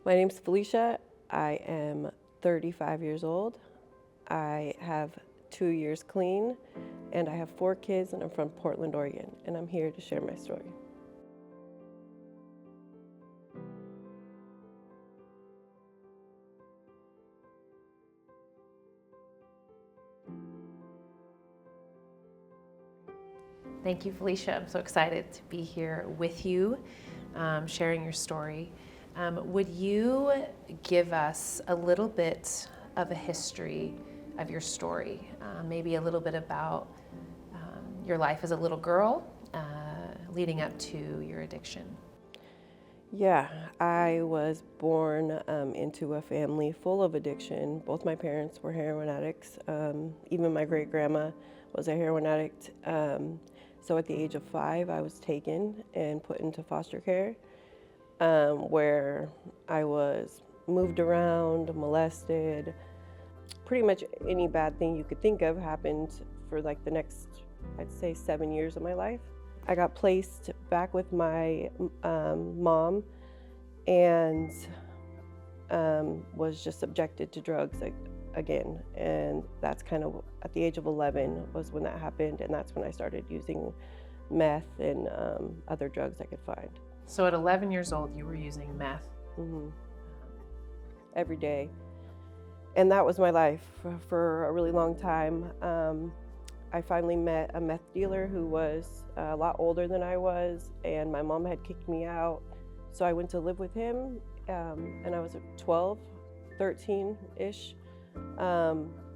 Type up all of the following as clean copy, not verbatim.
My name's Felicia. I am 35 years old. I have 2 years clean, and I have 4 kids, and I'm from Portland, Oregon, and I'm here to share my story. Thank you, Felicia. I'm so excited to be here with you, sharing your story. Would you give us a little bit of a history of your story? Maybe a little bit about your life as a little girl leading up to your addiction. Yeah, I was born into a family full of addiction. Both my parents were heroin addicts. Even my great-grandma was a heroin addict. So at the age of 5, I was taken and put into foster care, where I was moved around, molested. Pretty much any bad thing you could think of happened for like the next, I'd say, 7 years of my life. I got placed back with my mom and was just subjected to drugs again. And that's kind of at the age of 11 was when that happened. And that's when I started using meth and other drugs I could find. So at 11 years old, you were using meth. Mm-hmm. Every day. And that was my life for a really long time. I finally met a meth dealer who was a lot older than I was, and my mom had kicked me out. So I went to live with him, and I was 12, 13-ish.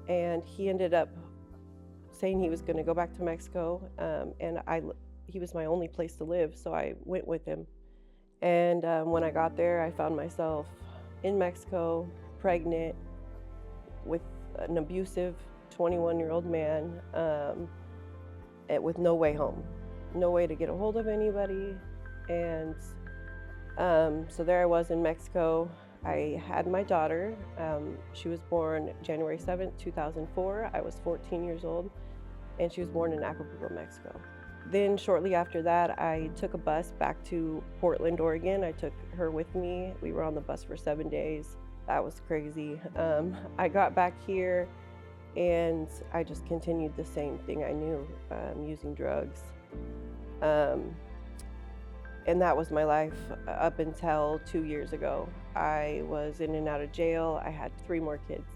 And he ended up saying he was going to go back to Mexico, and he was my only place to live, so I went with him. And when I got there, I found myself in Mexico, pregnant, with an abusive 21-year-old man, with no way home, no way to get a hold of anybody. And so there I was in Mexico. I had my daughter. She was born January 7th, 2004. I was 14 years old, and she was born in Acapulco, Mexico. Then shortly after that, I took a bus back to Portland, Oregon. I took her with me. We were on the bus for 7 days. That was crazy. I got back here and I just continued the same thing I knew, using drugs. And that was my life up until 2 years ago. I was in and out of jail. I had 3 more kids.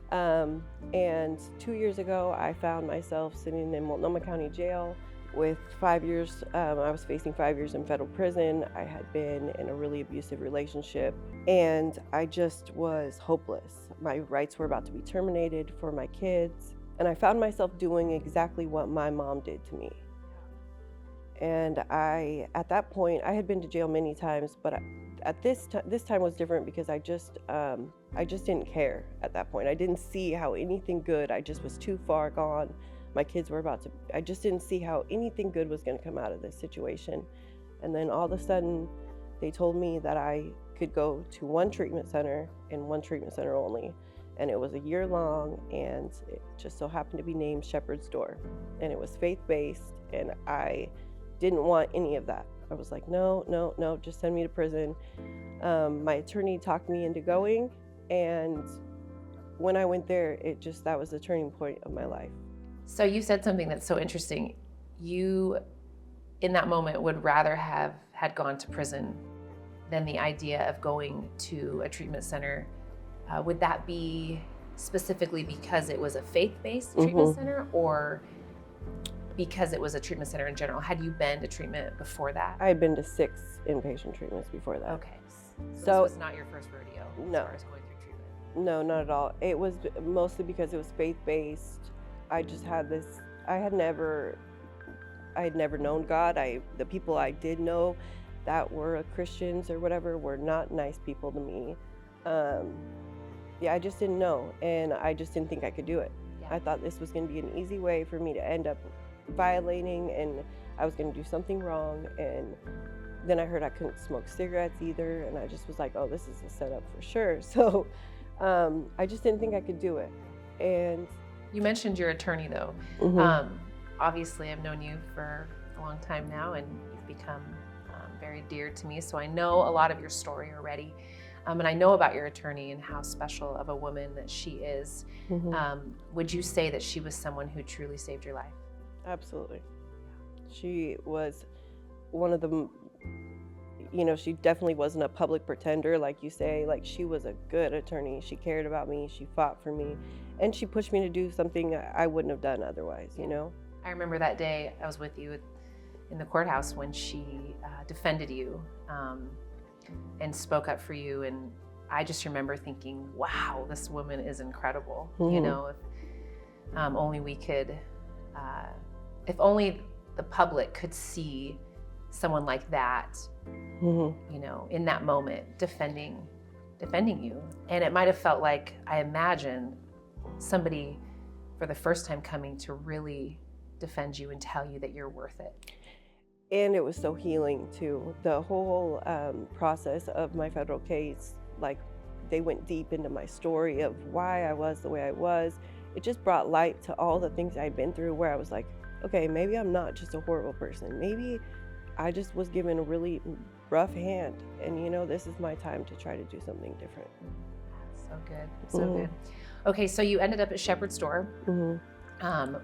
And 2 years ago, I found myself sitting in Multnomah County Jail with 5 years. I was facing 5 years in federal prison. I had been in a really abusive relationship, and I just was hopeless. My rights were about to be terminated for my kids, and I found myself doing exactly what my mom did to me. And at that point, I had been to jail many times, but at this time was different because I just didn't care at that point. I didn't see how anything good. I just was too far gone. My kids were I just didn't see how anything good was going to come out of this situation. And then all of a sudden, they told me that I could go to one treatment center and one treatment center only. And it was a year long, and it just so happened to be named Shepherd's Door. And it was faith-based, and I didn't want any of that. I was like, no, just send me to prison. My attorney talked me into going, and when I went there, that was the turning point of my life. So you said something that's so interesting. You, in that moment, would rather have had gone to prison than the idea of going to a treatment center. Would that be specifically because it was a faith-based treatment center, or because it was a treatment center in general? Had you been to treatment before that? I had been to 6 inpatient treatments before that. Okay. So this was not your first rodeo as far as going through treatment? No, not at all. It was mostly because it was faith-based. I just had this, I had never known God. The people I did know that were Christians or whatever were not nice people to me. I just didn't know, and I just didn't think I could do it. Yeah. I thought this was going to be an easy way for me to end up violating, and I was going to do something wrong. And then I heard I couldn't smoke cigarettes either, and I just was like, oh, this is a setup for sure. So I just didn't think I could do it. And you mentioned your attorney, though. Obviously, I've known you for a long time now, and you've become very dear to me, so I know a lot of your story already. And I know about your attorney and how special of a woman that she is. Would you say that she was someone who truly saved your life? Absolutely. She was one of the, she definitely wasn't a public pretender, like you say. Like, she was a good attorney. She cared about me. She fought for me. And she pushed me to do something I wouldn't have done otherwise, I remember that day I was with you in the courthouse when she defended you and spoke up for you. And I just remember thinking, wow, this woman is incredible. If only we could, if only the public could see someone like that, in that moment, defending you. And it might have felt like, I imagine, somebody for the first time coming to really defend you and tell you that you're worth it. And it was so healing too. The whole process of my federal case, like, they went deep into my story of why I was the way I was. It just brought light to all the things I'd been through, where I was like, okay, maybe I'm not just a horrible person. Maybe I just was given a really rough hand, and this is my time to try to do something different. So good, so good. Okay, so you ended up at Shepherd's Door,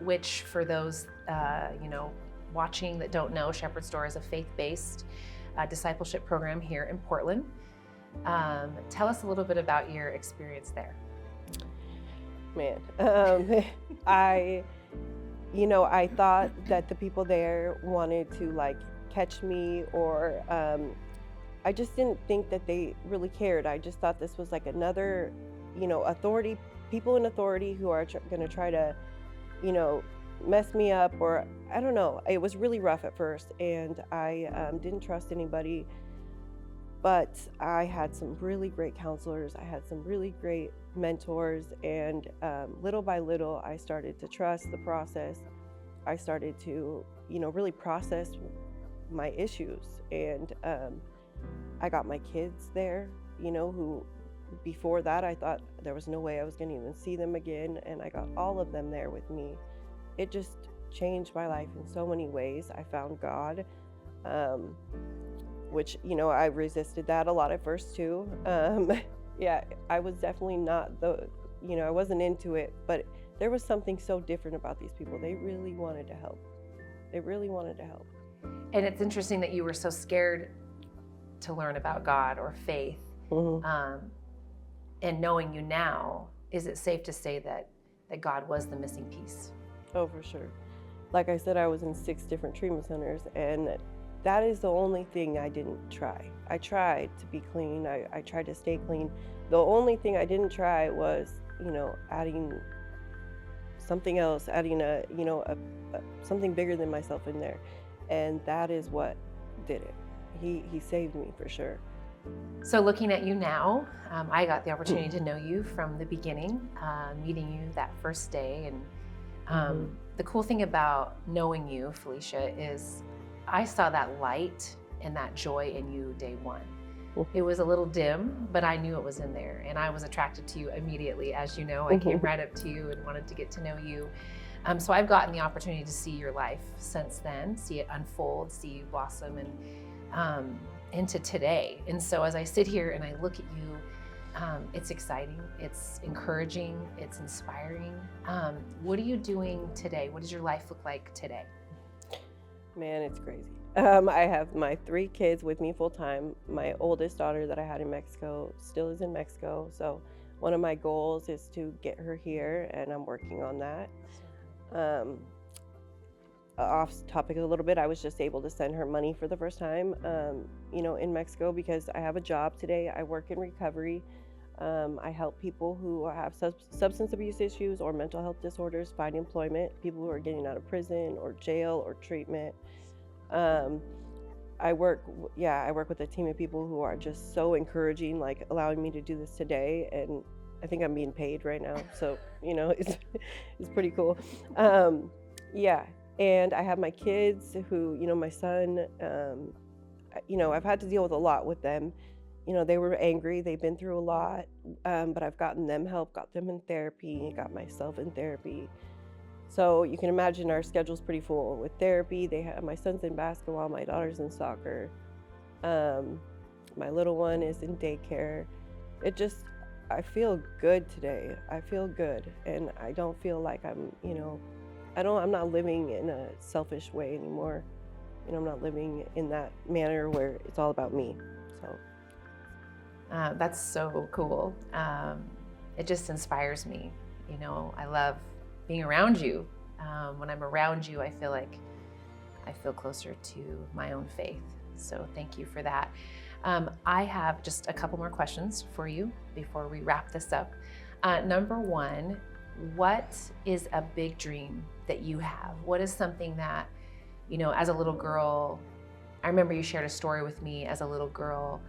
which, for those watching that don't know, Shepherd's Door is a faith-based discipleship program here in Portland. Tell us a little bit about your experience there. Man, I thought that the people there wanted to catch me, or I just didn't think that they really cared. I just thought this was like another, people in authority who are going to try to, mess me up, or I don't know. It was really rough at first, and I didn't trust anybody. But I had some really great counselors. I had some really great mentors, and little by little, I started to trust the process. I started to, really process my issues, and I got my kids there, who before that I thought there was no way I was going to even see them again, and I got all of them there with me. It just changed my life in so many ways. I found God, which, I resisted that a lot at first too. Yeah, I was definitely not I wasn't into it, but there was something so different about these people. They really wanted to help. They really wanted to help. And it's interesting that you were so scared to learn about God or faith. And knowing you now, is it safe to say that God was the missing piece? Oh, for sure. Like I said, I was in 6 different treatment centers, and that is the only thing I didn't try. I tried to be clean. I tried to stay clean. The only thing I didn't try was, adding something else, adding something bigger than myself in there. And that is what did it. He saved me for sure. So looking at you now, I got the opportunity to know you from the beginning, meeting you that first day. And the cool thing about knowing you, Felicia, is I saw that light and that joy in you day one. It was a little dim, but I knew it was in there, and I was attracted to you immediately. As you know, I came right up to you and wanted to get to know you. So I've gotten the opportunity to see your life since then, see it unfold, see you blossom, and into today. And so as I sit here and I look at you, it's exciting, it's encouraging, it's inspiring. What are you doing today? What does your life look like today? Man, it's crazy. I have my 3 kids with me full time. My oldest daughter that I had in Mexico still is in Mexico. So one of my goals is to get her here, and I'm working on that. Off topic a little bit, I was just able to send her money for the first time, in Mexico, because I have a job today. I work in recovery. I help people who have substance abuse issues or mental health disorders find employment, people who are getting out of prison or jail or treatment. I work with a team of people who are just so encouraging, like allowing me to do this today, and I think I'm being paid right now, so it's pretty cool. And I have my kids who, my son, I've had to deal with a lot with them. They were angry, they've been through a lot, but I've gotten them help, got them in therapy, got myself in therapy. So you can imagine our schedule's pretty full with therapy. My son's in basketball, my daughter's in soccer. My little one is in daycare. I feel good today. I feel good, and I don't feel like I'm not living in a selfish way anymore. I'm not living in that manner where it's all about me. So That's so cool. It just inspires me. I love being around you. When I'm around you, I feel closer to my own faith. So thank you for that. I have just a couple more questions for you before we wrap this up. Number one, what is a big dream that you have? What is something that, as a little girl, I remember you shared a story with me as a little girl,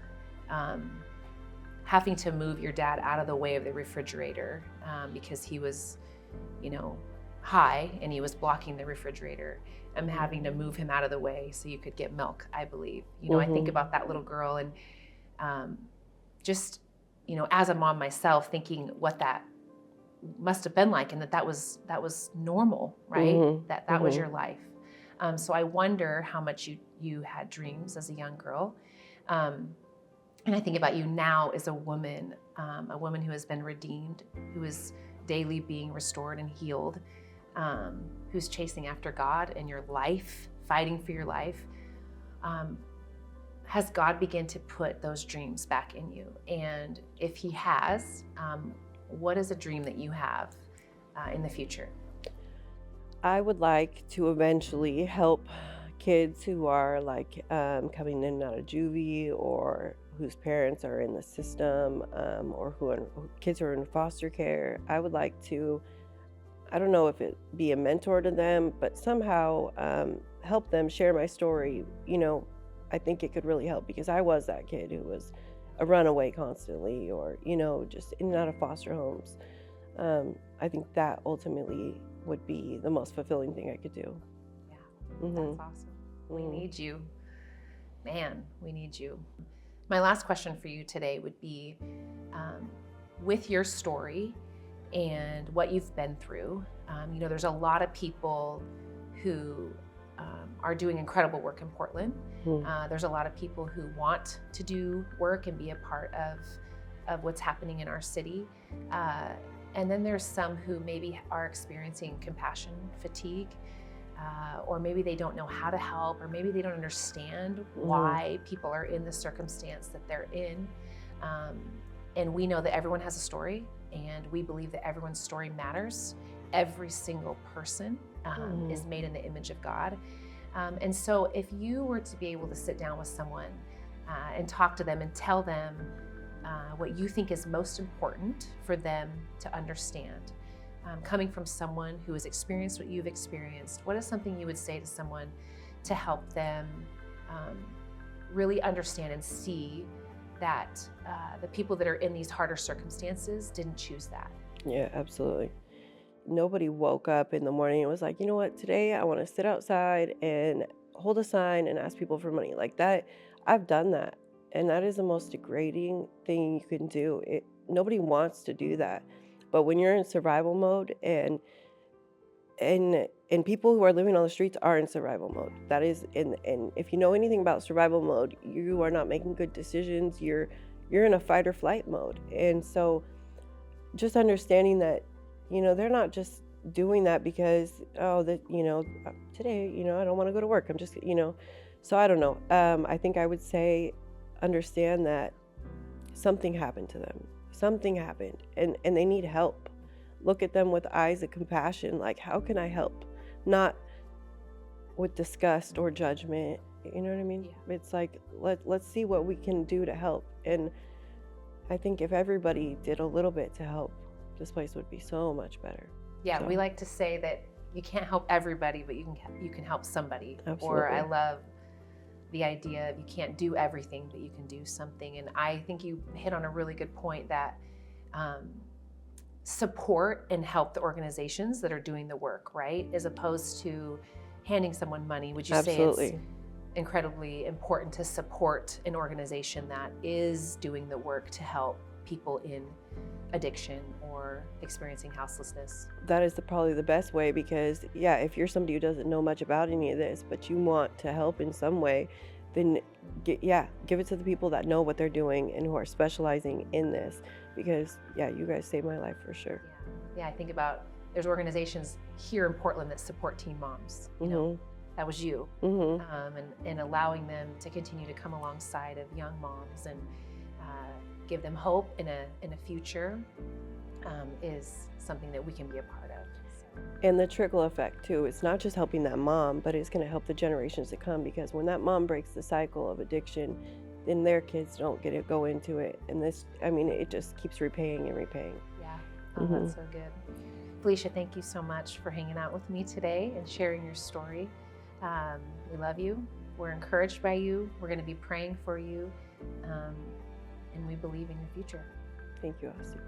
having to move your dad out of the way of the refrigerator because he was, high and he was blocking the refrigerator, and having to move him out of the way so you could get milk, I believe. I think about that little girl and just, as a mom myself, thinking what that must have been like, and that was normal, right? That was your life. So I wonder how much you had dreams as a young girl. And I think about you now as a woman who has been redeemed, who is daily being restored and healed, who's chasing after God in your life, fighting for your life. Has God begun to put those dreams back in you? And if he has, what is a dream that you have in the future? I would like to eventually help kids who are coming in and out of juvie, or whose parents are in the system, or kids who are in foster care. I would like to, I don't know if it be a mentor to them, but somehow help them share my story. I think it could really help, because I was that kid who was a runaway constantly, or, just in and out of foster homes. I think that ultimately would be the most fulfilling thing I could do. Yeah, that's awesome. We need you. Man, we need you. My last question for you today would be, with your story and what you've been through, there's a lot of people who are doing incredible work in Portland. There's a lot of people who want to do work and be a part of what's happening in our city. And then there's some who maybe are experiencing compassion fatigue, or maybe they don't know how to help, or maybe they don't understand why people are in the circumstance that they're in. And we know that everyone has a story, and we believe that everyone's story matters. Every single person is made in the image of God. And so if you were to be able to sit down with someone and talk to them and tell them what you think is most important for them to understand, coming from someone who has experienced what you've experienced, what is something you would say to someone to help them really understand and see that the people that are in these harder circumstances didn't choose that? Yeah, absolutely. Nobody woke up in the morning and was like, you know what, today I want to sit outside and hold a sign and ask people for money. Like that, I've done that. And that is the most degrading thing you can do. Nobody wants to do that. But when you're in survival mode, and people who are living on the streets are in survival mode. That is, and if you know anything about survival mode, you are not making good decisions. You're in a fight or flight mode. And so just understanding that, they're not just doing that because, today, I don't want to go to work. I'm just, so I don't know. I think I would say, understand that something happened to them. Something happened, and they need help. Look at them with eyes of compassion. Like, how can I help? Not with disgust or judgment. You know what I mean? Yeah. It's like, let's see what we can do to help. And I think if everybody did a little bit to help, this place would be so much better. Yeah, so we like to say that you can't help everybody, but you can help somebody. Absolutely. Or I love the idea of you can't do everything, but you can do something. And I think you hit on a really good point that support and help the organizations that are doing the work, right? As opposed to handing someone money. Would you Absolutely. say it's incredibly important to support an organization that is doing the work to help people in addiction or experiencing houselessness? That is probably the best way, because if you're somebody who doesn't know much about any of this, but you want to help in some way, then give it to the people that know what they're doing and who are specializing in this, because you guys saved my life for sure. Yeah, I think about, there's organizations here in Portland that support teen moms. You know, that was you, and allowing them to continue to come alongside of young moms and give them hope in a future is something that we can be a part of. And the trickle effect too. It's not just helping that mom, but it's going to help the generations to come, because when that mom breaks the cycle of addiction, then their kids don't get to go into it. And it just keeps repaying and repaying. Yeah, that's so good. Felicia, thank you so much for hanging out with me today and sharing your story. We love you. We're encouraged by you. We're going to be praying for you. And we believe in your future. Thank you, Austin.